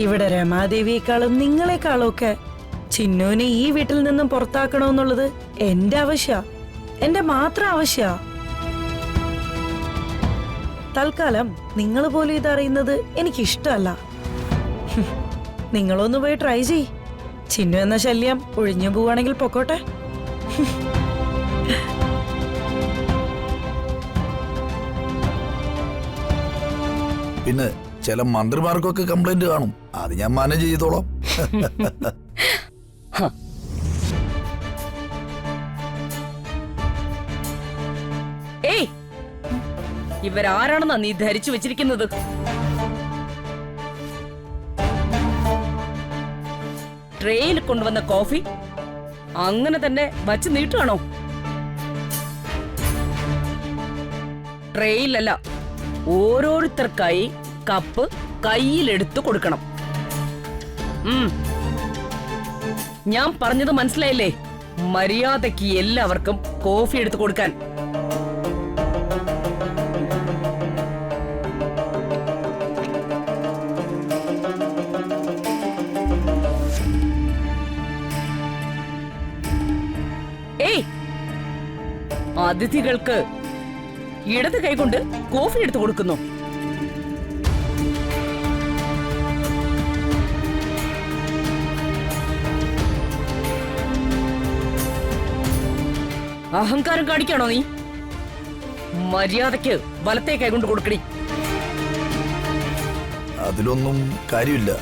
ഇവിടെ രമാദേവിയെക്കാളും നിങ്ങളെക്കാളും ഒക്കെ ചിന്നുവിനെ ഈ വീട്ടിൽ നിന്നും പുറത്താക്കണമെന്നുള്ളത് എന്റെ ആവശ്യ, എന്റെ മാത്രം ആവശ്യ. തൽക്കാലം നിങ്ങൾ പോലും ഇതറിയുന്നത് എനിക്കിഷ്ടമല്ല. നിങ്ങളൊന്ന് പോയി ട്രൈ ചെയ്. ചിന്നു എന്ന ശല്യം ഒഴിഞ്ഞു പോവാണെങ്കിൽ പൊക്കോട്ടെ. പിന്നെ ചില മന്ത്രിമാർക്കൊക്കെ കംപ്ലൈന്റ് കാണും, അത് ഞാൻ മാനേജ് ചെയ്തോളാം. ഏയ്, ഇവരാരാണെന്നാ നീ ധരിച്ചു വെച്ചിരിക്കുന്നത്? ട്രേയിൽ കൊണ്ടുവന്ന കോഫി അങ്ങനെ തന്നെ വച്ച് നീട്ടുകയാണോ? ട്രേയിലല്ല, ഓരോരുത്തർക്കായി കപ്പ് കയ്യിലെടുത്തു കൊടുക്കണം. ഞാൻ പറഞ്ഞത് മനസ്സിലായില്ലേ? മര്യാദയ്ക്ക് എല്ലാവർക്കും കോഫി എടുത്തു കൊടുക്കാൻ. ഏയ്, അതിഥികൾക്ക് ഇടത് കൈകൊണ്ട് കോഫി എടുത്തു കൊടുക്കുന്നു. അഹങ്കാരം കാണിക്കാണോ നീ? മര്യാദയ്ക്ക് വലത്തേ കൈകൊണ്ട് കൊടുക്കടി. അതിലൊന്നും കാര്യമില്ല.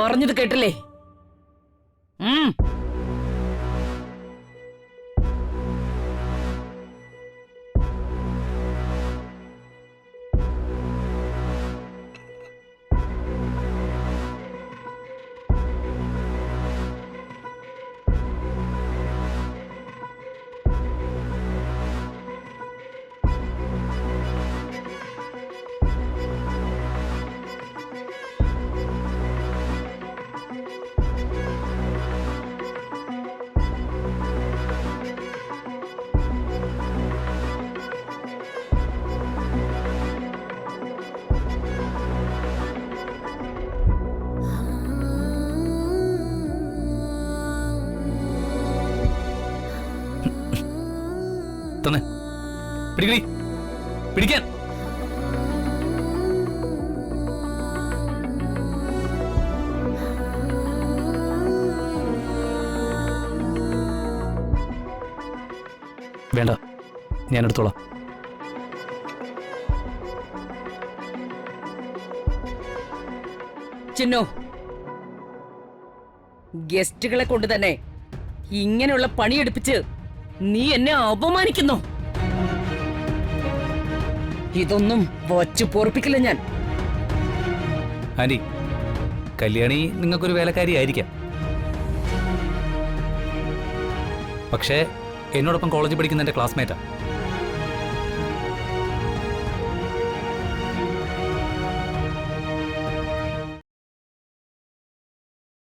പറഞ്ഞത് കേട്ടില്ലേ? തന്നെ പിടിക്കടി, പിടിക്കാൻ. വേണ്ട, ഞാൻ എടുത്തോളാം. ചിന്നു, ഗസ്റ്റുകളെ കൊണ്ട് തന്നെ ഇങ്ങനെയുള്ള പണിയെടുപ്പിച്ച് നീ എന്നെ അപമാനിക്കുന്നു. ഇതൊന്നും വച്ചു പോർപ്പിക്കില്ല ഞാൻ. ആന്റി, കല്യാണി നിങ്ങൾക്കൊരു വേലക്കാരി ആയിരിക്കാം, പക്ഷേ എന്നോടൊപ്പം കോളേജിൽ പഠിക്കുന്ന എൻ്റെ ക്ലാസ്മേറ്റാ.